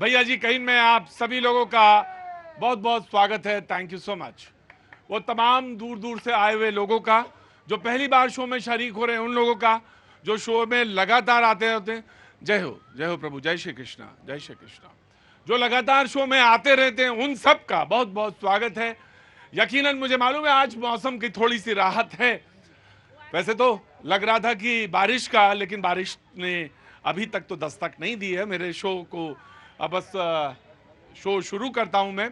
भैया जी कहीं में आप सभी लोगों का बहुत बहुत स्वागत है। Thank you so much. वो तमाम दूर दूर से आए हुए लोगों का, जो पहली बार शो में शरीक हो रहे हैं, उन लोगों का जो शो में लगातार आते होते हैं, जय हो प्रभु, जय श्री कृष्णा, जय श्री कृष्णा, जो लगातार शो में आते रहते हैं, उन सब का बहुत बहुत स्वागत है। यकीनन मुझे मालूम है आज मौसम की थोड़ी सी राहत है। वैसे तो लग रहा था कि बारिश का, लेकिन बारिश ने अभी तक तो दस्तक नहीं दी है मेरे शो को। अब बस शो शुरू करता हूं मैं,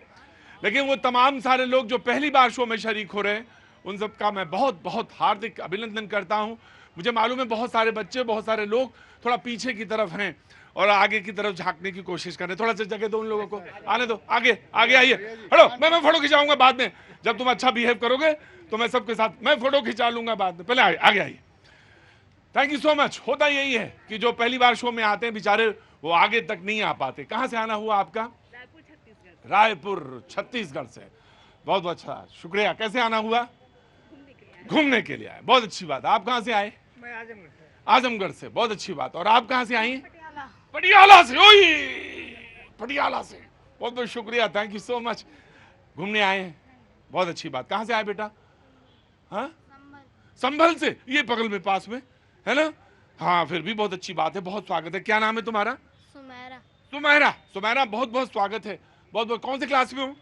लेकिन वो तमाम सारे लोग जो पहली बार शो में शरीक हो रहे हैं, उन सब का मैं बहुत बहुत हार्दिक अभिनंदन करता हूं। मुझे मालूम है बहुत सारे बच्चे, बहुत सारे लोग थोड़ा पीछे की तरफ हैं और आगे की तरफ झांकने की कोशिश कर रहे हैं। थोड़ा सा जगह दो उन लोगों को, आने दो, आगे आगे आइए। हटो, मैं फोटो खिंचाऊंगा बाद में, जब तुम अच्छा बिहेव करोगे तो मैं सबके साथ मैं फोटो खिंचा लूंगा बाद में, पहले आगे आइए। Thank you so much. होता यही है कि जो पहली बार शो में आते हैं बेचारे, वो आगे तक नहीं आ पाते। कहां से आना हुआ आपका? रायपुर छत्तीसगढ़ से। बहुत बहुत अच्छा, शुक्रिया। कैसे आना हुआ? घूमने के लिए आए, बहुत अच्छी बात। आप कहां से आए? मैं आजमगढ़ से। आजमगढ़ से, बहुत अच्छी बात। और आप कहां से आई? पटियाला से। ओई, पटियाला से। बहुत बहुत शुक्रिया, थैंक यू सो मच। घूमने आए हैं, बहुत अच्छी बात। कहां से आए बेटा? हाँ, संभल से, ये बगल में पास में है ना। हाँ, फिर भी बहुत अच्छी बात है, बहुत स्वागत है। क्या नाम है तुम्हारा? सुमेरा। सुमेरा। सुमेरा, बहुत बहुत स्वागत है। बहुत बहुत। कौन से क्लास में हो?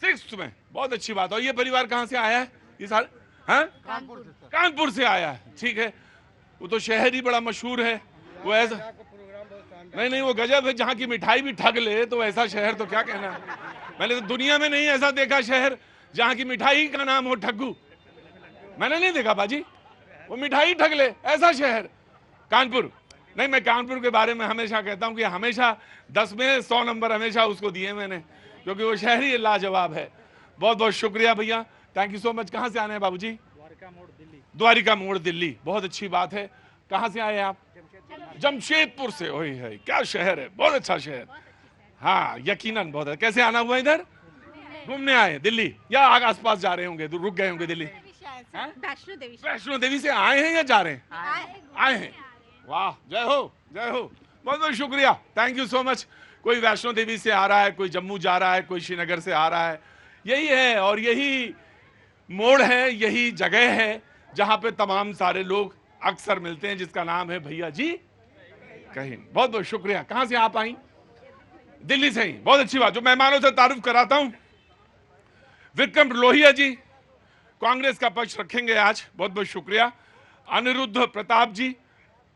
6th में। बहुत अच्छी बात। और ये परिवार कहाँ से आया है? ये सारे हाँ, कानपुर से आया है। ठीक है, वो तो शहर ही बड़ा मशहूर है। वो ऐसा नहीं, वो गजब है। जहाँ की मिठाई भी ठग ले तो ऐसा शहर तो क्या कहना। मैंने तो दुनिया में नहीं ऐसा देखा शहर जहाँ की मिठाई का नाम हो ठग्गू। मैंने नहीं देखा बाजी, वो मिठाई ठग ले, ऐसा शहर कानपुर। नहीं, मैं कानपुर के बारे में हमेशा कहता हूं कि हमेशा 10 में 100 नंबर हमेशा उसको दिए मैंने, क्योंकि वो शहर ही लाजवाब है। बहुत बहुत शुक्रिया भैया, थैंक यू सो मच। कहां से आने हैं बाबूजी? द्वारिका मोड़ दिल्ली। द्वारिका मोड़ दिल्ली, बहुत अच्छी बात है। कहां से आए आप? जमशेदपुर से। ओही है, क्या शहर है, बहुत अच्छा शहर। हाँ, यकीनन बहुत है। कैसे आना हुआ इधर? घूमने आए दिल्ली, या आस पास जा रहे होंगे, रुक गए होंगे दिल्ली? वैष्णो देवी से आए हैं या जा रहे हैं? आए हैं। वाह, जय हो, जय हो। बहुत बहुत शुक्रिया, थैंक यू सो मच। कोई वैष्णो देवी से आ रहा है, कोई जम्मू जा रहा है, कोई श्रीनगर से आ रहा है। यही है, और यही मोड़ है, यही जगह है जहां पे तमाम सारे लोग अक्सर मिलते हैं, जिसका नाम है भैया जी कहीं। बहुत बहुत शुक्रिया। कहां से आप आई? दिल्ली से ही, बहुत अच्छी बात। जो मेहमानों से तारुफ कराता हूं, विक्रम लोहिया जी कांग्रेस का पक्ष रखेंगे आज, बहुत बहुत शुक्रिया। अनिरुद्ध प्रताप जी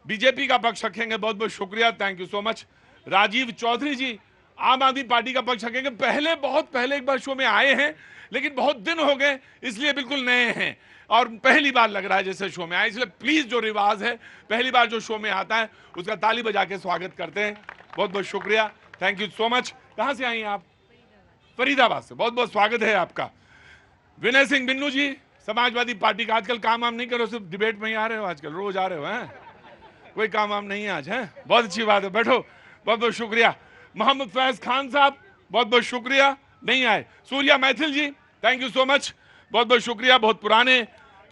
बीजेपी का पक्ष रखेंगे, बहुत बहुत शुक्रिया, thank you so much. Rajiv Chaudhary ji Aam Aadmi party का पक्ष रखेंगे। पहले, बहुत पहले एक बार शो में आए हैं, लेकिन बहुत दिन हो गए, इसलिए बिल्कुल नए हैं और पहली बार लग रहा है जैसे शो में आए। इसलिए प्लीज, जो रिवाज है, पहली बार जो शो में आता है उसका ताली बजा के स्वागत करते हैं। बहुत बहुत शुक्रिया, थैंक यू सो मच। कहां से आई आप? फरीदाबाद से। बहुत बहुत स्वागत है आपका। विनय सिंह बिन्नू जी समाजवादी पार्टी का। आजकल काम वाम नहीं करो, सिर्फ डिबेट में ही आ रहे हो, आजकल रोज आ रहे हो हैं, कोई काम वाम नहीं है आज है? बहुत अच्छी बात है, बैठो। बहुत बहुत शुक्रिया। मोहम्मद फैज खान साहब, बहुत बहुत शुक्रिया, नहीं आए। सूर्या मैथिल जी, थैंक यू सो मच, बहुत बहुत शुक्रिया। बहुत पुराने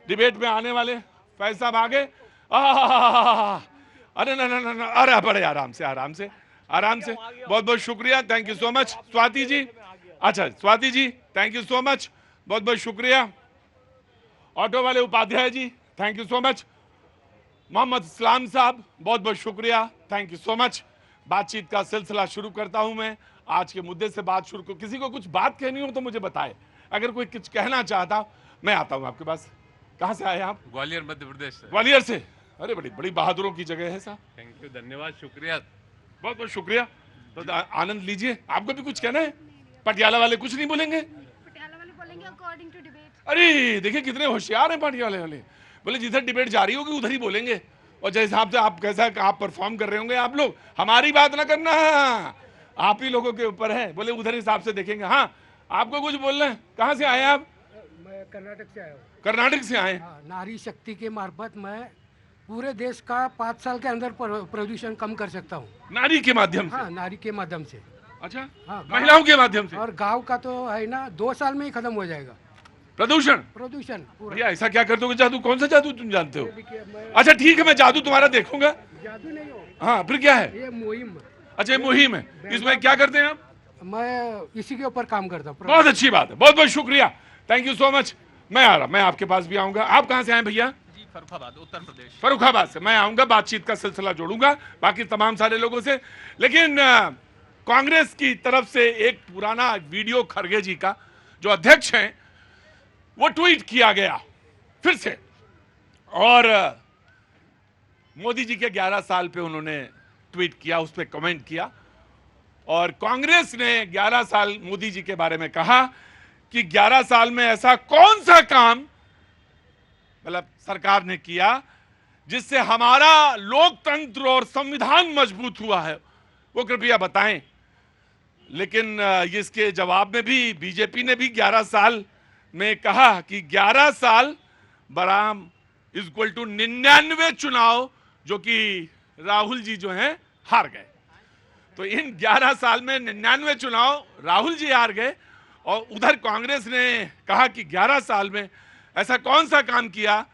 डिबेट में आने वाले फैज साहब आ गए। अरे ना, अरे बड़े आराम से, आराम से, आराम से। बहुत बहुत शुक्रिया, thank you so much. Swati ji, अच्छा Swati ji, thank you so much, बहुत बहुत शुक्रिया। ऑटो वाले Upadhyay ji, thank you so much. Mohammad Islam साहब, बहुत बहुत शुक्रिया, थैंक यू सो मच। बातचीत का सिलसिला शुरू करता हूं मैं। आज के मुद्दे से बात शुरू कर, किसी को कुछ बात कहनी हो तो मुझे बताए। अगर कोई कुछ कहना चाहता, मैं आता हूं आपके पास। कहां से आए आप? ग्वालियर मध्य प्रदेश से। ग्वालियर से। अरे बड़ी बड़ी बहादुरों की जगह है साहब। थैंक यू, धन्यवाद, शुक्रिया। बहुत बहुत शुक्रिया। तो आनंद लीजिए। आपको भी कुछ कहना है? पटियाला वाले कुछ नहीं बोलेंगे? पटियाला वाले बोलेंगे अकॉर्डिंग टू डिबेट। अरे देखिए कितने होशियार हैं पटियाला वाले। बोले जिधर डिबेट जारी होगी उधर ही बोलेंगे, और जिस हिसाब से आप कैसा आप परफॉर्म कर रहे होंगे आप लोग, हमारी बात ना करना, आप ही लोगों के ऊपर है। बोले उधर हिसाब से देखेंगे। हाँ, आपको कुछ बोलना है? कहाँ से आए आप? मैं कर्नाटक से आया हूँ। कर्नाटक से आए। हाँ, नारी शक्ति के मार्फत मैं पूरे देश का 5 साल के अंदर प्रदूषण कम कर सकता हूँ। नारी के माध्यम से? हाँ, नारी के माध्यम से। अच्छा, हाँ, महिलाओं के माध्यम से। और गांव का तो है ना, 2 साल में ही खत्म हो जाएगा प्रदूषण पूरा। भैया ऐसा क्या कर दोगे? जादू? कौन सा जादू तुम जानते हो? देखिए, मैं अच्छा ठीक है, मैं जादू तुम्हारा देखूंगा। जादू नहीं हो, हाँ, फिर क्या है? ये मुहिम अच्छा, ये मुहिम है, इसमें क्या करते हैं आप? मैं इसी के ऊपर काम करता हूँ। बहुत अच्छी बात है, बहुत बहुत शुक्रिया, थैंक यू सो मच। मैं आ रहा, मैं आपके पास भी आऊंगा। आप कहां से आए भैया? जी, फर्रुखाबाद, उत्तर प्रदेश। फर्रुखाबाद से। मैं आऊंगा, बातचीत का सिलसिला जोड़ूंगा बाकी तमाम सारे लोगों से। लेकिन कांग्रेस की तरफ से एक पुराना वीडियो खरगे जी का, जो अध्यक्ष हैं, वो ट्वीट किया गया फिर से, और मोदी जी के 11 साल पे उन्होंने ट्वीट किया, उस पर कमेंट किया, और कांग्रेस ने 11 साल मोदी जी के बारे में कहा कि 11 साल में ऐसा कौन सा काम मतलब सरकार ने किया जिससे हमारा लोकतंत्र और संविधान मजबूत हुआ है, वो कृपया बताएं। लेकिन इसके जवाब में भी बीजेपी ने भी 11 साल में कहा कि 11 साल बराम इक्वल टू 99 चुनाव जो कि राहुल जी जो हैं हार गए। तो इन 11 साल में 99 चुनाव राहुल जी हार गए, और उधर कांग्रेस ने कहा कि 11 साल में ऐसा कौन सा काम किया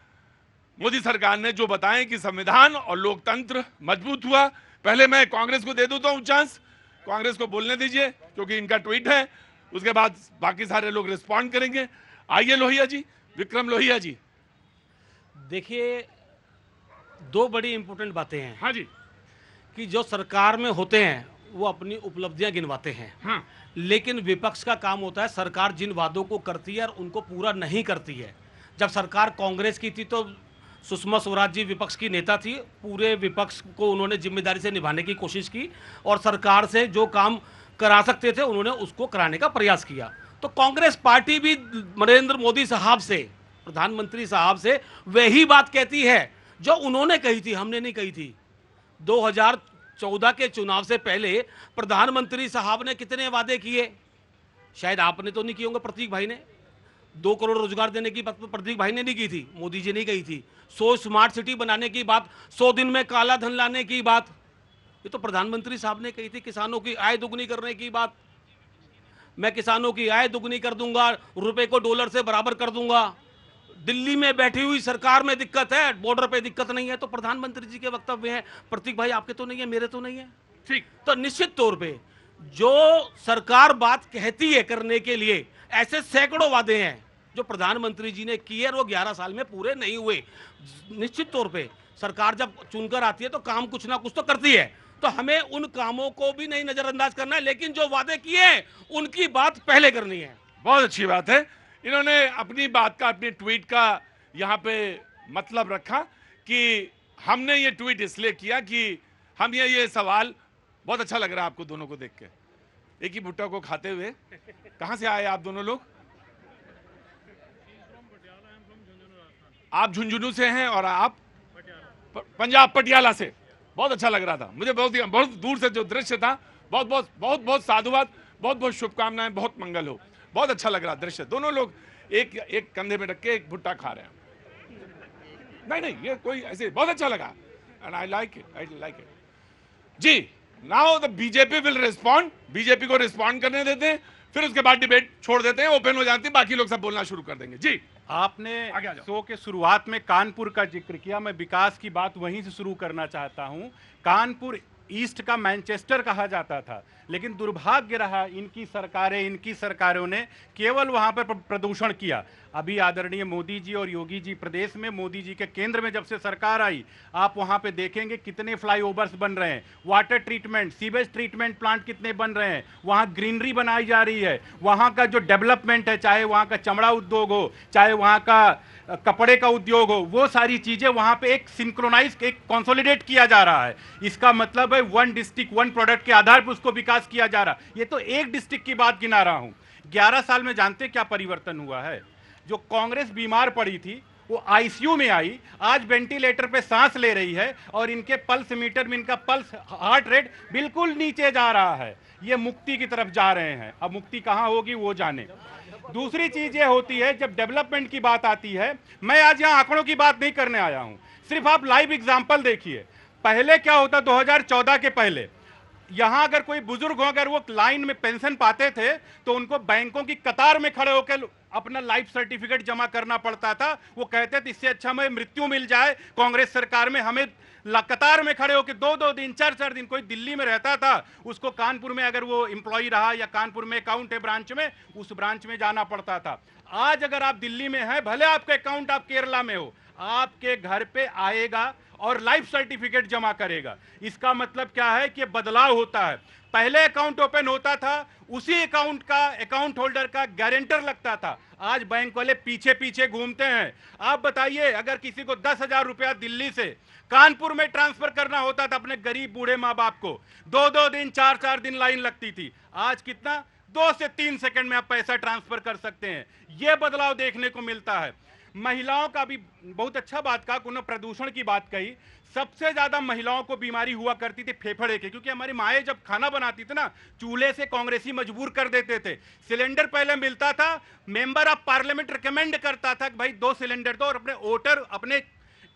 मोदी सरकार ने जो बताएं कि संविधान और लोकतंत्र मजबूत हुआ। पहले मैं कांग्रेस को दे देता हूं चांस, कांग्रेस को बोलने दीजिए क्योंकि इनका ट्वीट है, उसके बाद बाकी सारे लोग रिस्पॉन्ड करेंगे। आइए लोहिया जी, विक्रम लोहिया जी। देखिए, दो बड़ी इंपॉर्टेंट बातें हैं। हाँ जी। कि जो सरकार में होते हैं वो अपनी उपलब्धियां गिनवाते हैं, हाँ। लेकिन विपक्ष का काम होता है सरकार जिन वादों को करती है और उनको पूरा नहीं करती है। जब सरकार कांग्रेस की थी तो सुषमा स्वराज जी विपक्ष की नेता थी, पूरे विपक्ष को उन्होंने जिम्मेदारी से निभाने की कोशिश की और सरकार से जो काम करा सकते थे उन्होंने उसको कराने का प्रयास किया। तो कांग्रेस पार्टी भी नरेंद्र मोदी साहब से, प्रधानमंत्री साहब से वही बात कहती है जो उन्होंने कही थी, हमने नहीं कही थी। 2014 के चुनाव से पहले प्रधानमंत्री साहब ने कितने वादे किए, शायद आपने तो नहीं किए होंगे, प्रतीक भाई ने 2 करोड़ रोजगार देने की बात प्रतीक भाई ने नहीं की थी, मोदी जी ने कही थी। 100 स्मार्ट सिटी बनाने की बात, 100 दिन में काला धन लाने की बात, ये तो प्रधानमंत्री साहब ने कही थी। किसानों की आय दुगनी करने की बात, मैं किसानों की आय दुगनी कर दूंगा, रुपए को डॉलर से बराबर कर दूंगा। दिल्ली में बैठी हुई सरकार में दिक्कत है, बॉर्डर पे दिक्कत नहीं है, तो प्रधानमंत्री जी के वक्तव्य हैं। प्रतीक भाई आपके तो नहीं है, मेरे तो नहीं है, ठीक। तो निश्चित तौर पे जो सरकार बात कहती है करने के लिए, ऐसे सैकड़ों वादे हैं जो प्रधानमंत्री जी ने किए और वो 11 साल में पूरे नहीं हुए। निश्चित तौर पे सरकार जब चुनकर आती है तो काम कुछ ना कुछ तो करती है, तो हमें उन कामों को भी नहीं नजरअंदाज करना है, लेकिन जो वादे किए उनकी बात पहले करनी है। बहुत अच्छी बात है, इन्होंने अपनी बात का, अपने ट्वीट का यहाँ पे मतलब रखा कि हमने ये ट्वीट इसलिए किया कि हम ये सवाल, बहुत अच्छा लग रहा है आपको दोनों को देख के, एक ही भुट्टा को खाते हुए। कहां से आए आप दोनों लोग? आप झुंझुनू से हैं और आप पंजाब, पटियाला से। बहुत अच्छा लग रहा था मुझे, बहुत दूर से जो दृश्य था, बहुत बहुत बहुत बहुत साधुवाद, बहुत बहुत शुभकामनाएं, बहुत मंगल हो। बहुत अच्छा लग रहा दृश्य, दोनों लोग एक कंधे में रख के एक भुट्टा खा रहे हैं। नहीं, ये कोई ऐसे बहुत अच्छा लगा, and I like it ji. Now the BJP will respond, BJP को रिस्पॉन्ड करने देते हैं, फिर उसके बाद डिबेट छोड़ देते हैं, ओपन हो जाती है, बाकी लोग सब बोलना शुरू कर देंगे जी। आपने शो के शुरुआत में कानपुर का जिक्र किया, मैं विकास की बात वहीं से शुरू करना चाहता हूं। कानपुर ईस्ट का मैनचेस्टर कहा जाता था, लेकिन दुर्भाग्य रहा इनकी सरकारों ने केवल वहां पर प्रदूषण किया। अभी आदरणीय मोदी जी और योगी जी प्रदेश में, मोदी जी के केंद्र में जब से सरकार आई, आप वहां पे देखेंगे कितने फ्लाईओवर्स बन रहे हैं, water treatment, sewage treatment plant कितने बन रहे हैं, वहां ग्रीनरी बनाई जा रही है, वहां का जो डेवलपमेंट है, चाहे वहां का चमड़ा उद्योग हो, चाहे वहां का कपड़े का उद्योग हो, वो सारी चीजें वहां पे एक सिंक्रोनाइज, एक कंसोलिडेट किया जा रहा है। इसका मतलब है 1 डिस्ट्रिक्ट 1 प्रोडक्ट के आधार पर उसको विकास किया जा रहा है। ये तो एक डिस्ट्रिक्ट की बात गिना रहा हूं। 11 साल में जानते क्या परिवर्तन हुआ है? जो कांग्रेस बीमार पड़ी थी वो आईसीयू में आई, आज वेंटिलेटर पे सांस ले रही है और इनके पल्स मीटर में इनका पल्स, हार्ट रेट बिल्कुल नीचे जा रहा है। ये मुक्ति की तरफ जा रहे हैं। अब मुक्ति कहां होगी वो जाने। दूसरी चीज ये होती है, जब डेवलपमेंट की बात आती है, मैं आज यहां आंकड़ों की बात नहीं करने आया हूं, सिर्फ आप लाइव एग्जांपल देखिए। पहले क्या होता, 2014 के पहले यहां अगर कोई बुजुर्ग हो, अगर वो लाइन में पेंशन पाते थे तो उनको बैंकों की कतार में खड़े होकर अपना लाइफ सर्टिफिकेट जमा करना पड़ता था। वो कहते थे इससे अच्छा हमें मृत्यु मिल जाए कांग्रेस सरकार में, हमें कतार में खड़े होकर 2-2 दिन 4-4 दिन, कोई दिल्ली में रहता था उसको कानपुर में अगर वो एम्प्लॉय रहा या कानपुर में अकाउंट है ब्रांच में, उस ब्रांच में जाना पड़ता था। आज अगर आप दिल्ली में हैं, भले आपका अकाउंट आप केरला में हो, आपके घर पे आएगा और लाइफ सर्टिफिकेट जमा करेगा। इसका मतलब क्या है कि बदलाव होता है। पहले अकाउंट ओपन होता था, उसी अकाउंट का अकाउंट होल्डर का गारंटर लगता था, आज बैंक वाले पीछे पीछे घूमते हैं। आप बताइए, अगर किसी को 10,000 रुपया दिल्ली से कानपुर में ट्रांसफर करना होता था अपने गरीब बूढ़े माँ बाप को, 2-2 दिन 4-4 दिन लाइन लगती थी। आज कितना, 2 से 3 सेकंड में आप पैसा ट्रांसफर कर सकते हैं। यह बदलाव देखने को मिलता है। महिलाओं का भी बहुत अच्छा बात कहा, उन्होंने प्रदूषण की बात कही। सबसे ज्यादा महिलाओं को बीमारी हुआ करती थी फेफड़े की, क्योंकि हमारी माएँ जब खाना बनाती थी ना, चूल्हे से कांग्रेसी मजबूर कर देते थे। सिलेंडर पहले मिलता था, मेंबर ऑफ पार्लियामेंट रिकमेंड करता था कि भाई 2 सिलेंडर दो, और अपने वोटर अपने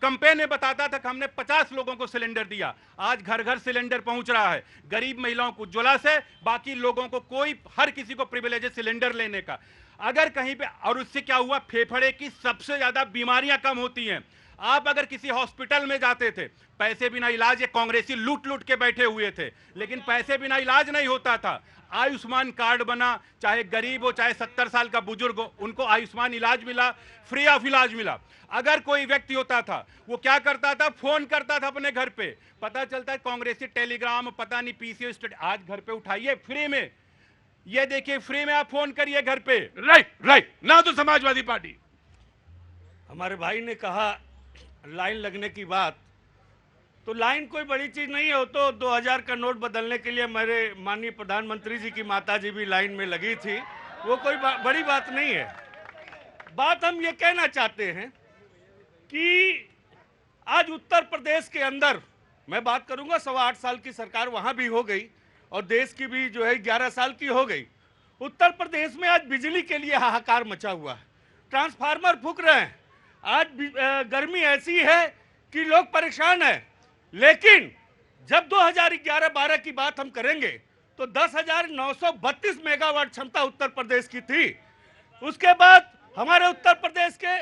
कैंपेन में बताता था कि हमने 50 लोगों को सिलेंडर दिया। आज घर घर सिलेंडर पहुंच रहा है। गरीब महिलाओं को उज्ज्वला से, बाकी लोगों को कोई, हर किसी को प्रिविलेज है सिलेंडर लेने का। अगर कहीं पे, और उससे क्या हुआ, फेफड़े की सबसे ज्यादा बीमारियां कम होती हैं। आप अगर किसी हॉस्पिटल में जाते थे, पैसे बिना इलाज, ये कांग्रेसी लूट लूट के बैठे हुए थे, लेकिन पैसे बिना इलाज नहीं होता था। आयुष्मान कार्ड बना, चाहे गरीब हो चाहे 70 साल का बुजुर्ग हो, उनको आयुष्मान इलाज मिला, फ्री ऑफ इलाज मिला। अगर कोई व्यक्ति होता था, वो क्या करता था, फोन करता था अपने घर पे, पता चलता है कांग्रेसी टेलीग्राम, पता नहीं पीसीओ स्टेट, आज घर पे उठाइए फ्री में, ये देखिए फ्री में आप फोन करिए घर पे। राइट ना। तो समाजवादी पार्टी, हमारे भाई ने कहा लाइन लगने की बात, तो लाइन कोई बड़ी चीज नहीं है। वो तो 2000 का नोट बदलने के लिए मेरे माननीय प्रधानमंत्री जी की माता जी भी लाइन में लगी थी, वो कोई बड़ी बात नहीं है। बात हम ये कहना चाहते हैं कि आज उत्तर प्रदेश के अंदर, मैं बात करूंगा 8.25 साल की सरकार वहां भी हो गई और देश की भी जो है 11 साल की हो गई। उत्तर प्रदेश में आज बिजली के लिए हाहाकार मचा हुआ है, ट्रांसफार्मर फूक रहे हैं। आज गर्मी ऐसी है कि लोग परेशान हैं। लेकिन जब 2011-12 की बात हम करेंगे तो 10,932 मेगावाट क्षमता उत्तर प्रदेश की थी। उसके बाद हमारे उत्तर प्रदेश के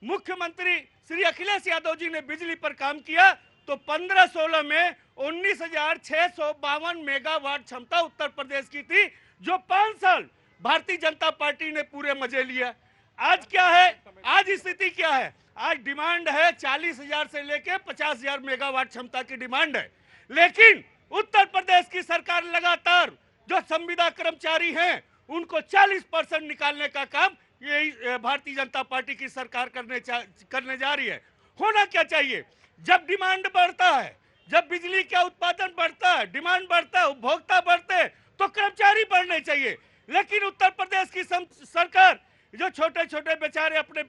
मुख्यमंत्री श्री अखिलेश यादव जी ने बिजली पर काम किया तो 15-16 में 19,652 मेगावाट क्षमता उत्तर प्रदेश की थी, जो 5 साल भारतीय जनता पार्टी ने पूरे मजे लिया। आज क्या है, आज स्थिति क्या है, आज डिमांड है 40,000 से लेके 50,000 मेगावाट क्षमता की डिमांड है। लेकिन उत्तर प्रदेश की सरकार लगातार जो संविदा कर्मचारी हैं उनको 40% निकालने का काम यही भारतीय जनता पार्टी की सरकार करने जा रही है। होना क्या चाहिए, जब डिमांड बढ़ता है, जब बिजली का उत्पादन बढ़ता है, डिमांड बढ़ता है, उपभोक्ता बढ़ते हैं, तो कर्मचारी बढ़ने चाहिए। लेकिन उत्तर प्रदेश की सरकार जो छोटे छोटे बेचारे अपने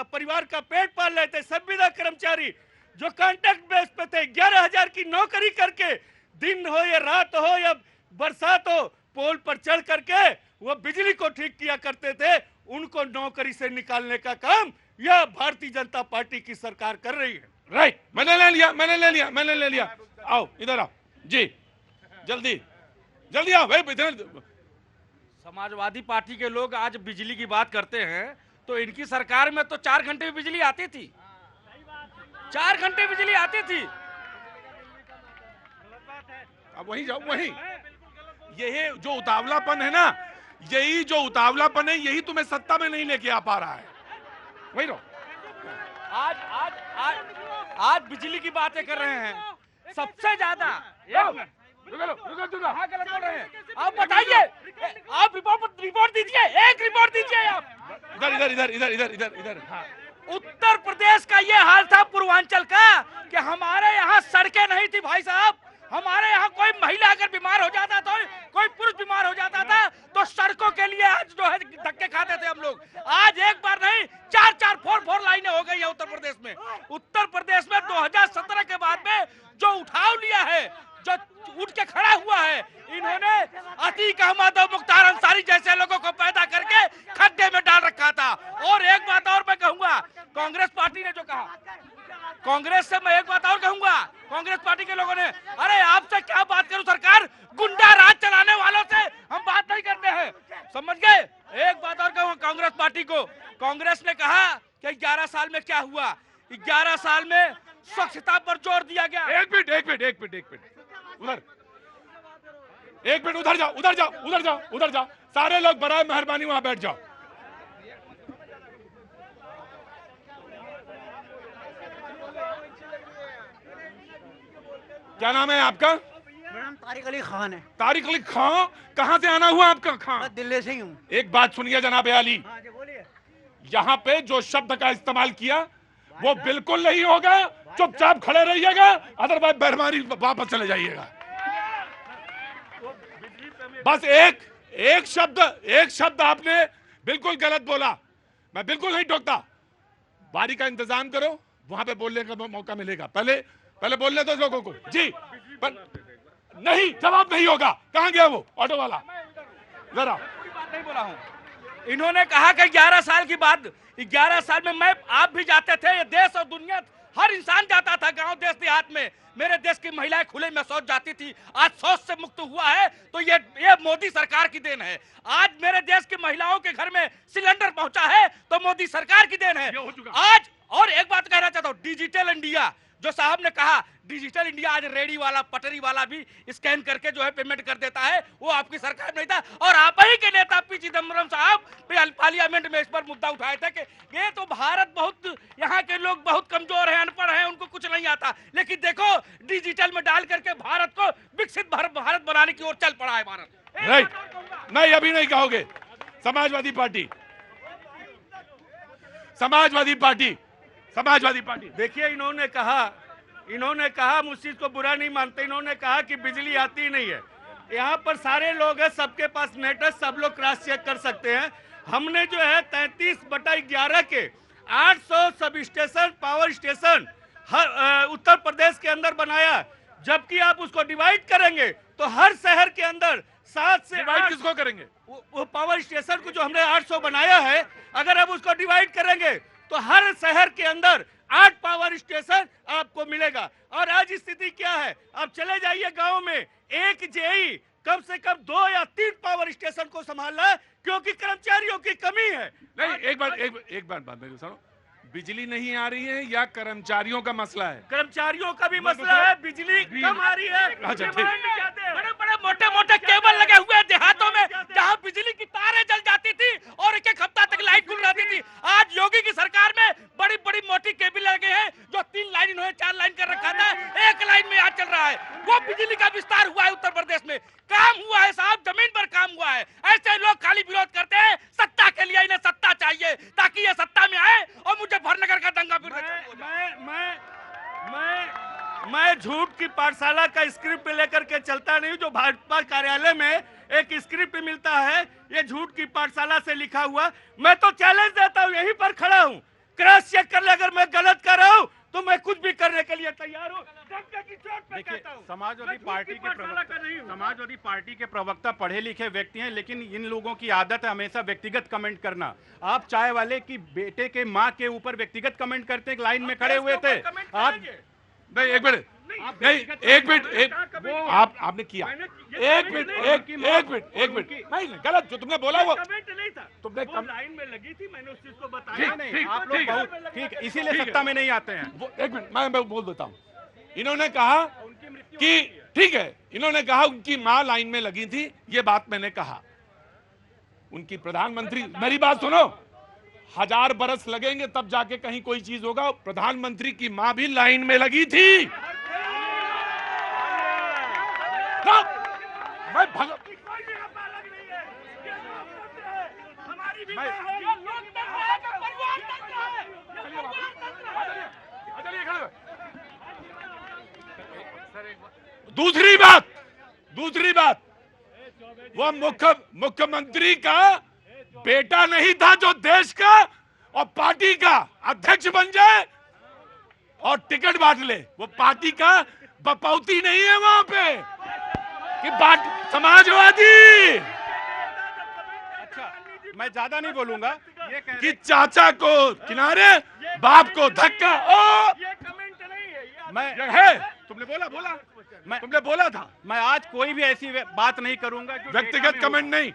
परिवार का पेट पाल रहे थे, संविदा कर्मचारी जो कॉन्ट्रैक्ट बेस पे थे, 11,000 की नौकरी करके, दिन हो या रात हो या बरसात हो, पोल पर चढ़ करके वो बिजली को ठीक किया करते थे, उनको नौकरी से निकालने का काम यह भारतीय जनता पार्टी की सरकार कर रही है। राइट, मैंने ले लिया। आओ इधर आओ जी, जल्दी आओ भाई। समाजवादी पार्टी के लोग आज बिजली की बात करते हैं, तो इनकी सरकार में तो 4 घंटे बिजली आती थी, 4 घंटे बिजली आती थी। अब वहीं जाओ, वहीं। यही जो उतावलापन है ना, यही जो उतावलापन है, यही तुम्हें सत्ता में नहीं लेके आ पा रहा है। वही रहो। आज बिजली की बातें कर रहे हैं सबसे ज्यादा। रुको, गलत बोल रहे हैं आप, बताइए, आप रिपोर्ट दीजिए, एक रिपोर्ट दीजिए आप। इधर। हाँ। उत्तर प्रदेश का ये हाल था पूर्वांचल का कि हमारे यहाँ सड़कें नहीं थी भाई साहब। हमारे यहाँ कोई महिला अगर बीमार हो जाता था, कोई पुरुष बीमार हो जाता था, तो सड़कों के लिए आज जो है धक्के खाते थे हम लोग। आज एक बार नहीं, 4 लाइनें हो गई है उत्तर प्रदेश में। उत्तर प्रदेश में 2017 के बाद में जो उठाव लिया है, जो उठ के खड़ा हुआ है, इन्होंने अतीक अहमद और मुख्तार अंसारी जैसे लोगों को पैदा करके खड्डे में डाल रखा था। और एक बात और मैं कहूंगा, कांग्रेस पार्टी ने जो कहा, कांग्रेस से मैं एक बात और कहूंगा, कांग्रेस पार्टी के लोगों ने, अरे आपसे क्या बात करूं, सरकार गुंडा राज चलाने वालों से हम बात नहीं करते हैं, समझ गए। एक बात और कहूंगा कांग्रेस पार्टी को, कांग्रेस ने कहा कि 11 साल में क्या हुआ, 11 साल में स्वच्छता पर जोर दिया गया। एक मिनट उधर, एक मिनट उधर जाओ, सारे लोग बराए मेहरबानी वहां बैठ जाओ। क्या नाम है आपका? मेरा नाम तारिक अली खान है। तारिक अली खान, कहां से आना हुआ आपका? खान, मैं दिल्ली से ही हूँ। एक बात सुनिए जनाब अली, हाँ जी बोलिए। यहाँ पे जो शब्द का इस्तेमाल किया वो बिल्कुल नहीं होगा। चुपचाप खड़े रहिएगा, अदरवाइज मेहरबानी वापस चले जाइएगा। बस एक शब्द आपने बिल्कुल गलत बोला, मैं बिल्कुल नहीं टोकता। बारी का इंतजाम करो, वहां पे बोलने का मौका मिलेगा। पहले बोलने दो लोगों को जी। पर नहीं, जवाब नहीं होगा। कहां गया वो ऑटो वाला? जरा बात नहीं बोला हूं। इन्होंने कहा कि 11 साल की बात, 11 साल में मैं आप भी जाते थे, ये देश और दुनिया हर इंसान जाता था गांव देश देहात में। मेरे देश की महिलाएं खुले में शौच जाती थी, आज शौच से मुक्त हुआ है तो ये मोदी सरकार की देन है। आज मेरे देश की महिलाओं के घर में सिलेंडर पहुंचा है तो मोदी सरकार की देन है। आज और एक बात कहना चाहता हूं, डिजिटल इंडिया जो साहब ने कहा, डिजिटल इंडिया आज रेडी वाला पटरी वाला भी स्कैन करके जो है पेमेंट कर देता है, वो आपकी सरकार में नहीं था। और आप ही के नेता पी चिदम्बरम साहब पार्लियामेंट में इस पर मुद्दा उठाए थे कि ये तो भारत बहुत, यहाँ के लोग बहुत कमजोर हैं, अनपढ़ हैं, उनको कुछ नहीं आता। लेकिन देखो डिजिटल में डाल करके भारत को विकसित भारत बनाने की ओर चल पड़ा है भारत। राइट, नहीं अभी नहीं कहोगे। समाजवादी पार्टी देखिए इन्होंने कहा मुझ चीज को बुरा नहीं मानते, इन्होंने कहा कि बिजली आती ही नहीं है। यहाँ पर सारे लोग हैं, सबके पास नेट है, सब लोग क्रॉस चेक कर सकते हैं। हमने जो है 33/11 के 800 sub station, power station Uttar Pradesh के अंदर बनाया। जबकि आप उसको डिवाइड करेंगे तो हर शहर के अंदर 7 से 8 किसको करेंगे? वो पावर स्टेशन को जो हमने 800 बनाया है, अगर आप उसको डिवाइड करेंगे तो हर शहर के अंदर 8 पावर स्टेशन आपको मिलेगा। और आज स्थिति क्या है, आप चले जाइए गांव में, एक जेई कम से कम 2 या 3 पावर स्टेशन को संभालना है, क्योंकि कर्मचारियों की कमी है। नहीं, एक बात मेरी सुनो, बिजली नहीं आ रही है या कर्मचारियों का मसला है? कर्मचारियों का भी मसला है, बिजली कम आ रही है। अच्छा, ठीक। बड़े बड़े मोटे केबल लगे हुए हैं देहातों में, जहां बिजली की तारें जल जाती थी और एक हफ्ता तक लाइट गुल रहती थी। आज योगी की सरकार में बड़ी बड़ी मोटी केबल लगे हैं, जो 3 लाइन इन्होंने 4 लाइन कर रखा था, 1 लाइन में आज चल रहा है। वो बिजली का विस्तार हुआ है उत्तर प्रदेश में, काम हुआ है साहब, जमीन पर काम हुआ है। ऐसे लोग खाली विरोध करते हैं सत्ता के लिए, इन्हें सत्ता चाहिए ताकि ये सत्ता में आए और मुजफ्फरनगर का दंगा फिर मैं झूठ की पाठशाला का स्क्रिप्ट लेकर के चलता नहीं, जो भाजपा कार्यालय में एक स्क्रिप्ट मिलता है, ये झूठ की पाठशाला से लिखा हुआ। मैं तो चैलेंज देता हूँ, यहीं पर खड़ा हूँ, क्रॉस चेक कर ले, अगर मैं गलत कर रहा हूँ तो मैं कुछ भी करने के लिए तैयार हूँ। समाजवादी पार्टी के प्रवक्ता पढ़े लिखे व्यक्ति हैं, लेकिन इन लोगों की आदत है हमेशा व्यक्तिगत कमेंट करना। आप चाय वाले की बेटे के माँ के ऊपर व्यक्तिगत कमेंट करते हैं, लाइन में खड़े हुए थे आप। नहीं, एक मिनट आपने किया। एक मिनट नहीं, गलत जो तुमने बोला वो नहीं था, तुमने लाइन में लगी थी, मैंने उस चीज को बताया। नहीं, आप लोग बहुत ठीक, इसीलिए सत्ता में नहीं आते हैं। एक मिनट मैं बोल देता हूँ। इन्होंने कहा कि ठीक है, इन्होंने कहा उनकी माँ लाइन में लगी थी, ये बात मैंने कहा। उनकी प्रधानमंत्री, मेरी बात सुनो, 1000 बरस लगेंगे तब जाके कहीं कोई चीज होगा। प्रधानमंत्री की माँ भी लाइन में लगी थी। मैं दूसरी बात वो मुख्यमंत्री का बेटा नहीं था जो देश का और पार्टी का अध्यक्ष बन जाए और टिकट बांट ले। वो पार्टी का बपौती नहीं है वहां पे कि समाजवादी। अच्छा, मैं ज्यादा नहीं बोलूंगा, ये कि चाचा को किनारे, बाप को धक्का। ओ ये कमेंट नहीं है, मैं है, तुमने बोला था। मैं आज कोई भी ऐसी बात नहीं करूंगा व्यक्तिगत कमेंट नहीं।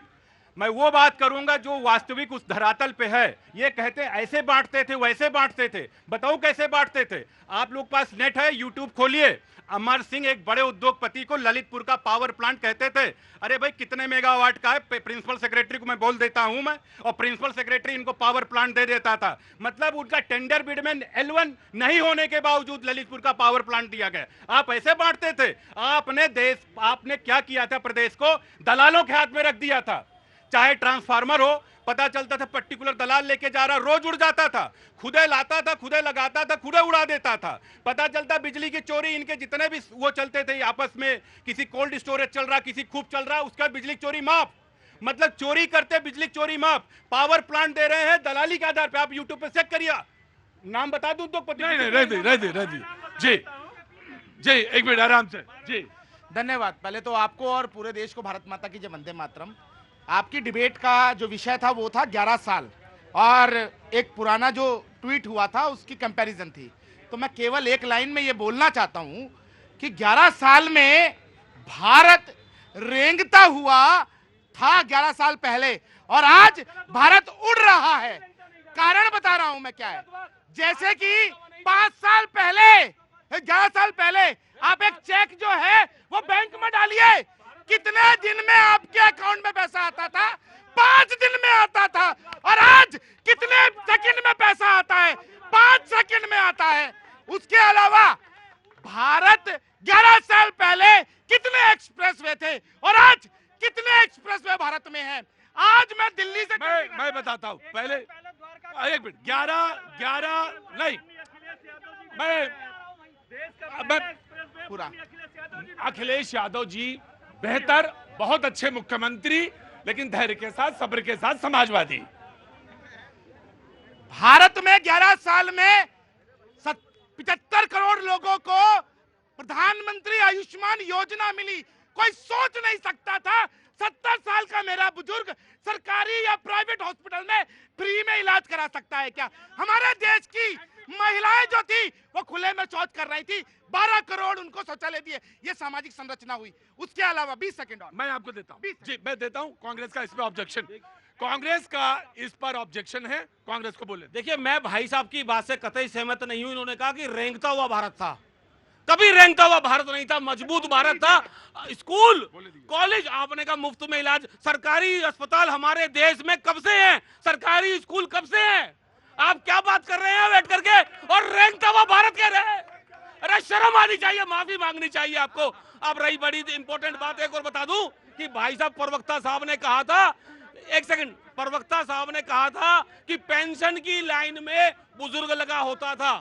मैं वो बात करूंगा जो वास्तविक उस धरातल पे है। ये कहते ऐसे बांटते थे वैसे बांटते थे, बताओ कैसे बांटते थे। आप लोग पास नेट है, यूट्यूब खोलिए। अमर सिंह एक बड़े उद्योगपति को ललितपुर का पावर प्लांट कहते थे। अरे भाई कितने मेगावाट का है, प्रिंसिपल सेक्रेटरी को मैं बोल देता हूं मैं, और प्रिंसिपल सेक्रेटरी इनको पावर प्लांट दे देता था। मतलब उनका टेंडर बिड में L1 नहीं होने के बावजूद ललितपुर का पावर प्लांट दिया गया। आप ऐसे बांटते थे। आपने क्या किया था, प्रदेश को दलालों के हाथ में रख दिया था। चाहे ट्रांसफार्मर हो, पता चलता था पर्टिकुलर दलाल लेके जा रहा, रोज उड़ जाता था, खुदे लाता था, खुदे लगाता था, खुदे उड़ा देता था। पता चलता बिजली की चोरी, इनके जितने भी वो चलते थे आपस में, किसी कोल्ड स्टोरेज चल रहा, किसी खूब चल रहा, उसका बिजली चोरी माफ। मतलब चोरी करते, बिजली चोरी माफ। पावर प्लांट दे रहे हैं दलाली के आधार पे। आप यूट्यूब पे चेक करिए, नाम बता दूं तो नहीं, रह दे जी जी, एक मिनट आराम से जी। धन्यवाद। पहले तो आपको और पूरे देश को भारत माता की जय, वंदे मातरम। आपकी डिबेट का जो विषय था वो था 11 साल, और एक पुराना जो ट्वीट हुआ था उसकी कंपैरिजन थी। तो मैं केवल एक लाइन में ये बोलना चाहता हूं कि 11 साल में भारत रेंगता हुआ था 11 साल पहले, और आज भारत उड़ रहा है। कारण बता रहा हूं मैं क्या है। जैसे कि 5 साल पहले, 11 साल पहले आप एक चेक जो है वो बैंक में डालिए, कितने दिन में आपके अकाउंट में पैसा आता था? 5 दिन में आता था। और आज कितने सेकंड में पैसा आता है? 5 सेकंड में आता है। उसके अलावा भारत 11 साल पहले कितने एक्सप्रेसवे थे और आज कितने एक्सप्रेसवे भारत में हैं? आज मैं दिल्ली से मैं बताता हूं। पहले एक मिनट, 11 नहीं, मैं पूरा अखिलेश यादव जी बेहतर, बहुत अच्छे मुख्यमंत्री, लेकिन धैर्य के साथ, सब्र के साथ समाजवादी। भारत में 11 साल में 75 करोड़ लोगों को प्रधानमंत्री आयुष्मान योजना मिली। कोई सोच नहीं सकता था 70 साल का मेरा बुजुर्ग सरकारी या प्राइवेट हॉस्पिटल में फ्री में इलाज करा सकता है क्या? हमारे देश की महिलाएं जो थी वो खुले में शौच कर रही थी, 12 करोड़ उनको शौचालय दिए। ये सामाजिक संरचना हुई। उसके अलावा 20 सेकंड और मैं आपको देता हूं जी, मैं देता हूं। कांग्रेस का इस पर ऑब्जेक्शन, कांग्रेस का इस पर ऑब्जेक्शन है, कांग्रेस को बोले। देखिए, मैं भाई साहब की बात से कतई सहमत नहीं हूं। इन्होंने कहा कि रेंगता हुआ भारत था, कभी रेंगता हुआ भारत नहीं था, मजबूत भारत था। स्कूल, कॉलेज, आपने कहा मुफ्त में इलाज, सरकारी अस्पताल हमारे देश में कब से हैं? सरकारी स्कूल कब से हैं? आप क्या बात कर रहे हैं बैठ करके, और रेंगता हुआ भारत कह रहे हैं? अरे शर्म आनी चाहिए, माफी मांगनी चाहिए आपको। अब रही बड़ी इंपॉर्टेंट बात एक और बता दूं कि भाई साहब, प्रवक्ता साहब ने कहा था, एक सेकंड, प्रवक्ता साहब ने कहा था कि पेंशन की लाइन में बुजुर्ग लगा होता था।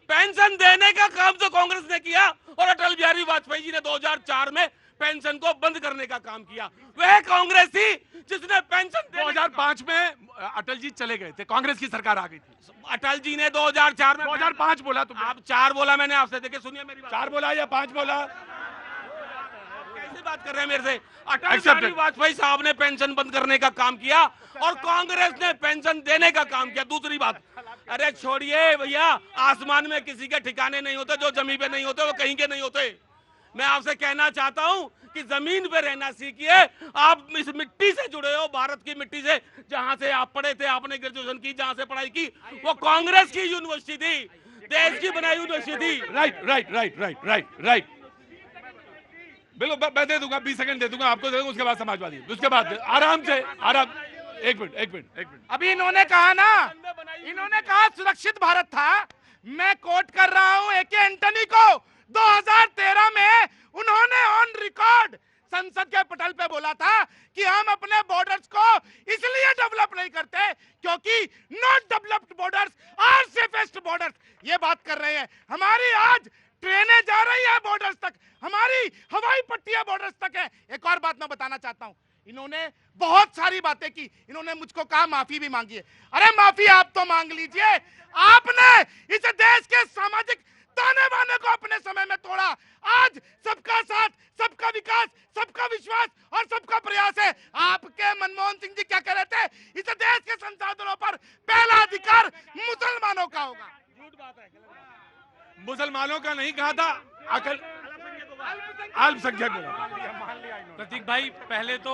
पेंशन देने का काम तो कांग्रेस ने किया, और अटल बिहारी वाजपेयी जी ने 2004 में पेंशन को बंद करने का काम किया। वह कांग्रेस थी जिसने पेंशन 2005 में अटल जी चले गए थे, कांग्रेस की सरकार आ गई थी। अटल जी ने 2004 में 2005 बोला तुमने। आप 4 बोला मैंने आपसे, देखिए सुनिए मेरी बात। 4 बोला या 5 बोला? कैसे बात कर रहे हैं मेरे से? अटल बिहारी वाजपेयी साहब ने पेंशन बंद करने का काम किया और कांग्रेस ने पेंशन देने का काम किया। दूसरी बात, अरे छोड़िए भैया, आसमान में किसी के ठिकाने नहीं होते, जो जमीन पे नहीं होते वो कहीं के नहीं होते। मैं आपसे कहना चाहता हूं कि जमीन पे रहना सीखिए। आप इस मिट्टी से जुड़े हो, भारत की मिट्टी से, जहां से आप पढ़े थे, आपने ग्रेजुएशन की, जहां से पढ़ाई की, वो कांग्रेस की यूनिवर्सिटी थी, देश की बनाई यूनिवर्सिटी थी। राइट। बिल्कुल, मैं दे दूंगा, 20 सेकंड दे दूंगा आपको, दे दूंगा, उसके बाद समाजवादी, उसके बाद आराम से, आराम। एक मिनट। अभी इन्होंने कहा ना, इन्होंने कहा सुरक्षित भारत था। मैं कोट कर रहा हूं एके एंटनी को। 2013 में उन्होंने ऑन रिकॉर्ड संसद के पटल पे बोला था कि हम अपने बॉर्डर्स को इसलिए डेवलप नहीं करते क्योंकि not developed borders are safest borders. ये बात कर रहे हैं। हमारी आज ट्रेनें जा रही है बॉर्डर्स तक, हमारी हवाई पट्टियां बॉर्डर्स तक है। एक और बात मैं बताना चाहता हूं, इन्होंने बहुत सारी बातें की, इन्होंने मुझको कहा माफी भी मांगी है। अरे माफी आप तो मांग लीजिए, आपने इस देश के सामाजिक ताने बाने को अपने समय में तोड़ा। आज सबका साथ, सबका विकास, सबका विश्वास और सबका प्रयास है। आपके मनमोहन सिंह जी क्या कह रहे थे? इस देश के संसाधनों पर पहला अधिकार मुसलमानों का होगा। झूठ बात है, मुसलमानों का नहीं कहा था, अल्पसंख्यक बोला। प्रतीक भाई, पहले तो